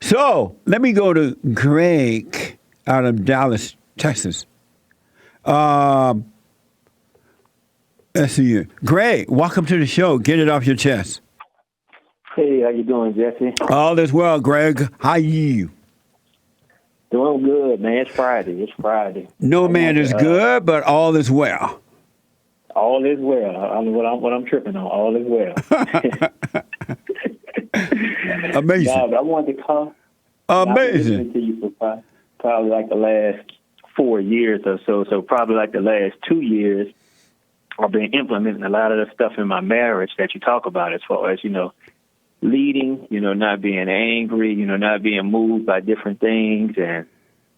So let me go to Greg out of Dallas, Texas. Let's see you. Greg, welcome to the show. Get it off your chest. Hey, how you doing, Jesse? All is well, Greg. How are you? Doing good, man. It's Friday. No man is good, but all is well. All is well. What I'm tripping on. All is well. Amazing. No, I wanted to call. Amazing. I've been listening to you for probably like the last 4 years or so. So probably like the last 2 years, I've been implementing a lot of the stuff in my marriage that you talk about, as far as leading, not being angry, not being moved by different things, and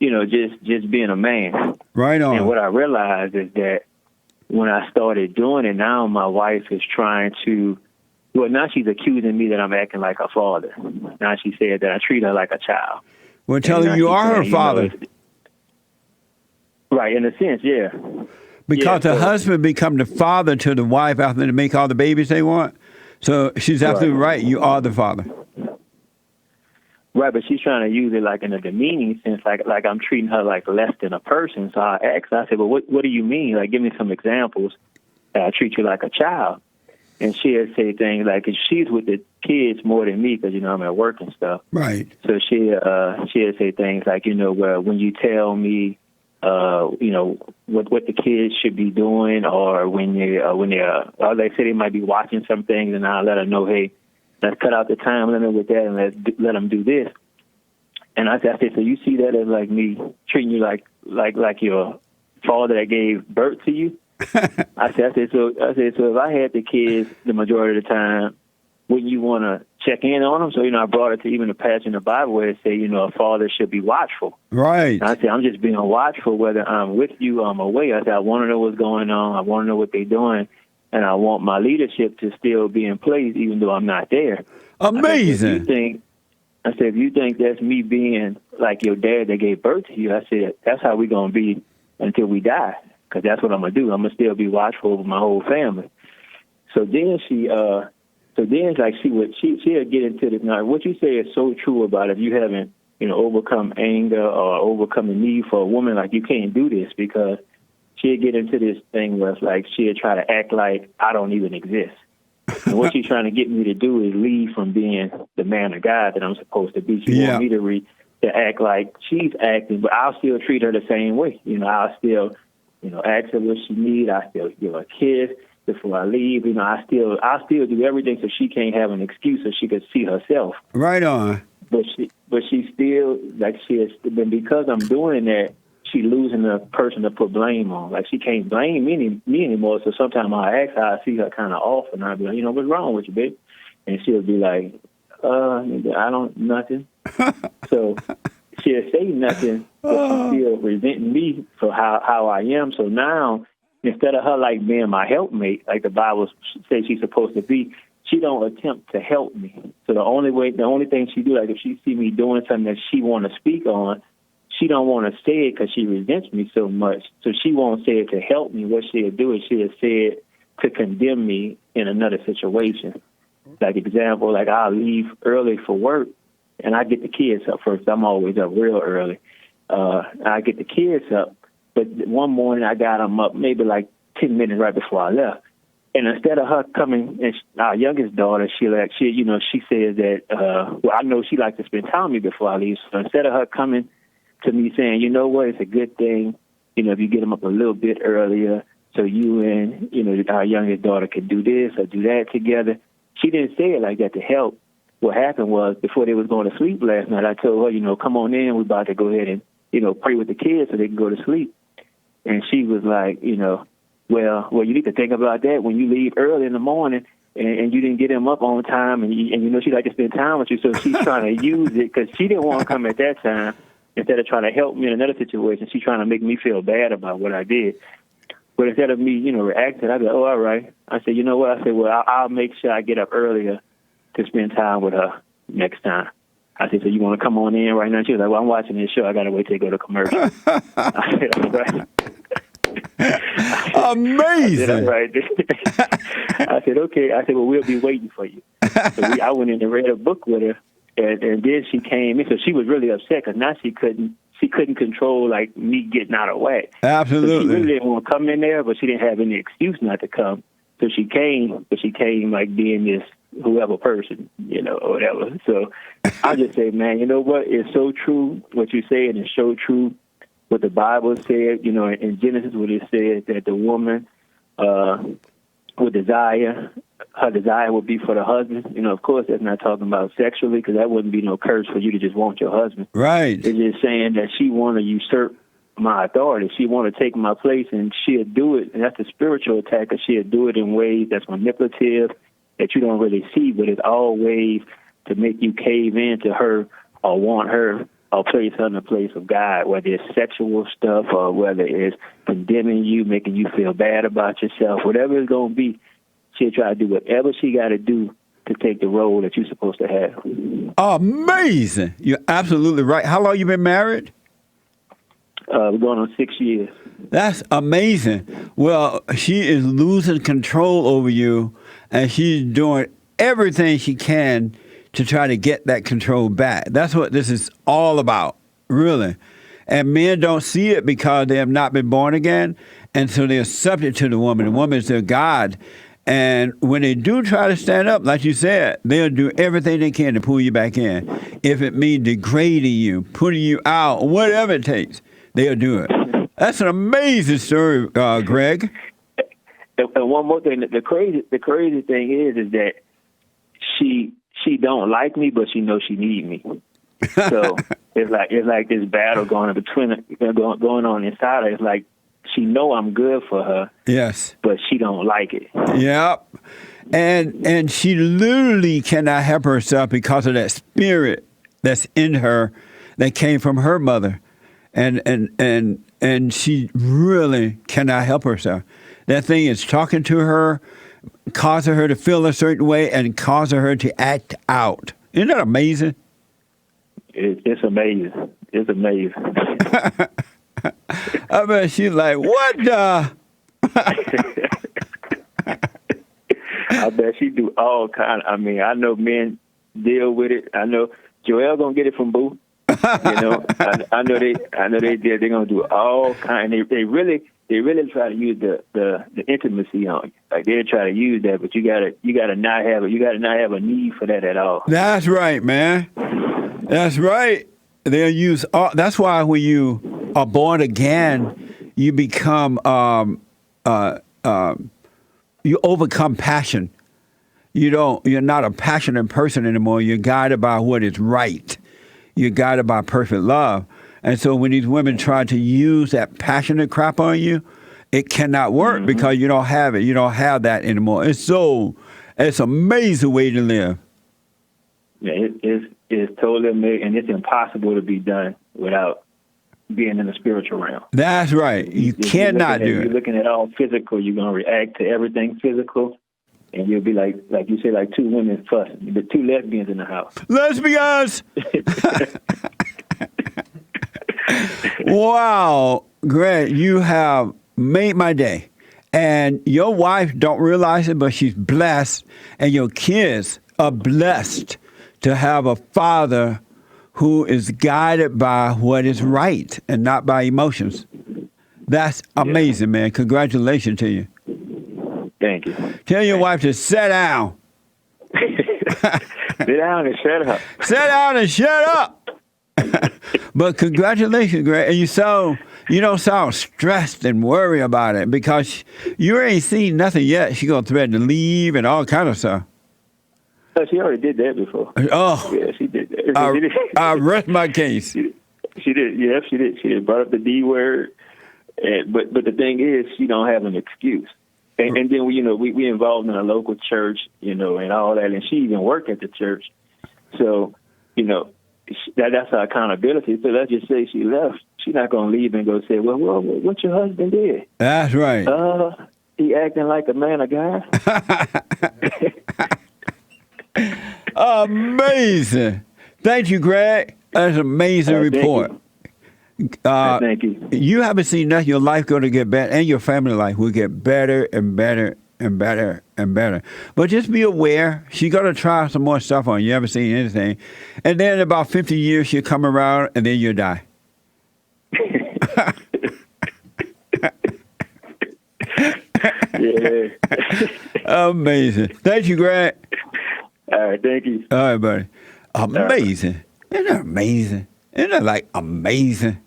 just being a man. Right on. And what I realized is that when I started doing it, now my wife is trying to. Well, now she's accusing me that I'm acting like her father. Now she said that I treat her like a child. Well, tell her you are her father. Right, in a sense, yeah. Because the husband become the father to the wife after they make all the babies they want. So she's absolutely right. You are the father. Right, but she's trying to use it like in a demeaning sense, like I'm treating her like less than a person. So I asked, I said, well, what do you mean? Like, give me some examples that I treat you like a child. And she'll say things like, and she's with the kids more than me because, I'm at work and stuff. Right. So she'll say things like, well, when you tell me, what the kids should be doing, or when they say they might be watching some things, and I'll let her know, hey, let's cut out the time limit with that, and let them do this. And I said, so you see that as like me treating you like your father that gave birth to you? I said, so if I had the kids the majority of the time, wouldn't you want to check in on them? So, I brought it to even a passage in the Bible where it say, a father should be watchful. Right. And I said, I'm just being watchful whether I'm with you or I'm away. I said, I want to know what's going on. I want to know what they're doing. And I want my leadership to still be in place even though I'm not there. Amazing. I said, if you think that's me being like your dad that gave birth to you, I said, that's how we're going to be until we die. Because that's what I'm going to do. I'm going to still be watchful over my whole family. So then she'll get into this. Now, what you say is so true about if you haven't, overcome anger or overcome the need for a woman, like you can't do this, because she'll get into this thing where it's like she'll try to act like I don't even exist. And what she's trying to get me to do is leave from being the man of God that I'm supposed to be. She wants me to act like she's acting, but I'll still treat her the same way. I'll still ask her what she needs. I still give her a kiss before I leave. I still do everything so she can't have an excuse so she could see herself. Right on. But she still, because I'm doing that, she losing the person to put blame on. Like, she can't blame me anymore. So sometimes I ask her, I see her kind of off, and I'll be like, what's wrong with you, babe? And she'll be like, nothing. So she'll say nothing, but she still resenting me for how I am. So now, instead of her like being my helpmate, like the Bible says she's supposed to be, she don't attempt to help me. So the only thing she do, like if she see me doing something that she want to speak on, she don't want to say it because she resents me so much. So she won't say it to help me. What she'll do is she'll say it to condemn me in another situation. Like example, like I'll leave early for work, and I get the kids up first. I'm always up real early. I get the kids up, but one morning I got them up maybe like 10 minutes right before I left. And instead of her coming, and our youngest daughter, she says that, I know she likes to spend time with me before I leave. So instead of her coming to me saying, it's a good thing, if you get them up a little bit earlier so you and, our youngest daughter could do this or do that together, she didn't say it like that to help. What happened was, before they was going to sleep last night, I told her, come on in, we're about to go ahead and, pray with the kids so they can go to sleep. And she was like, well, you need to think about that when you leave early in the morning and you didn't get them up on time, and she like to spend time with you, so she's trying to use it because she didn't want to come at that time. Instead of trying to help me in another situation, she's trying to make me feel bad about what I did. But instead of me, reacting, I'd be like, oh, all right. I said, you know what? I said, well, I'll make sure I get up earlier to spend time with her next time. I said, so you want to come on in right now? She was like, well, I'm watching this show. I got to wait till they go to commercial. I said, all right. Amazing. I said, okay. I said, well, we'll be waiting for you. So I went in and read a book with her, and then she came in, so she was really upset because now she couldn't control like me getting out of whack. Absolutely. So she really didn't want to come in there, but she didn't have any excuse not to come. So she came, but she came like being this whoever person, or whatever. So I just say, man, you know what? It's so true what you say, and it's so true what the Bible said, in Genesis, what it says that the woman would desire, her desire would be for the husband. Of course, that's not talking about sexually, because that wouldn't be no curse for you to just want your husband. Right. It's just saying that she want to usurp my authority. She want to take my place, and she'll do it. And that's the spiritual attack, because she'll do it in ways that's manipulative, that you don't really see, but it's all ways to make you cave in to her or want her or place her in the place of God, whether it's sexual stuff or whether it's condemning you, making you feel bad about yourself, whatever it's going to be. She'll try to do whatever she got to do to take the role that you're supposed to have. Amazing. You're absolutely right. How long you been married? We're going on 6 years. That's amazing. Well, she is losing control over you, and she's doing everything she can to try to get that control back. That's what this is all about, really. And men don't see it because they have not been born again, and so they're subject to the woman. The woman is their God. And when they do try to stand up, like you said, they'll do everything they can to pull you back in. If it means degrading you, putting you out, whatever it takes, they'll do it. That's an amazing story, Greg. And one more thing, the crazy thing is that she don't like me, but she knows she need me. So it's like this battle going on inside her. It's like she know I'm good for her. Yes. But she don't like it. Yep. And she literally cannot help herself because of that spirit that's in her that came from her mother. And she really cannot help herself. That thing is talking to her, causing her to feel a certain way, and causing her to act out. Isn't that amazing? It's amazing. It's amazing. I bet she's like, what the? I bet she do all kind. I know men deal with it. I know Joel gonna get it from Boo. I know they did. They're gonna do all kind. They really try to use the intimacy on you. Like they try to use that, but you gotta not have a need for that at all. That's right, man. That's right. They'll use all. That's why when you are born again, you become you overcome passion. You're not a passionate person anymore. You're guided by what is right. You're guided by perfect love. And so when these women try to use that passionate crap on you, it cannot work because you don't have it. You don't have that anymore. It's an amazing way to live. Yeah, it's totally amazing, and it's impossible to be done without being in the spiritual realm. That's right. You cannot do it. You're looking at all physical. You're going to react to everything physical, and you'll be like you say, like two women fussing. The two lesbians in the house. Lesbians! Wow, Greg, you have made my day. And your wife don't realize it, but she's blessed, and your kids are blessed to have a father who is guided by what is right and not by emotions. That's amazing, man. Congratulations to you. Thank you. Tell your wife to sit down. Sit down and shut up. Sit down and shut up. But congratulations, Greg. And you don't sound stressed and worried about it because you ain't seen nothing yet. She gonna threaten to leave and all kind of stuff. She already did that before. Oh, yeah, she did that. I rest my case. She did. Yeah, she did. She did. Brought up the D word, but the thing is, she don't have an excuse. And then we involved in a local church, and all that, and she even worked at the church. So, that's her accountability. So let's just say she left. She's not gonna leave and go say, well, what your husband did? That's right. He acting like a man of God. Amazing. Thank you, Greg. That's an amazing report. Thank you. You haven't seen nothing. Your life going to get better, and your family life will get better and better and better and better. But just be aware. She's going to try some more stuff on you. You haven't seen anything. And then in about 50 years, she'll come around, and then you'll die. Yeah. Amazing. Thank you, Greg. All right, thank you. All right, buddy. Amazing. Isn't that amazing? Isn't that like amazing?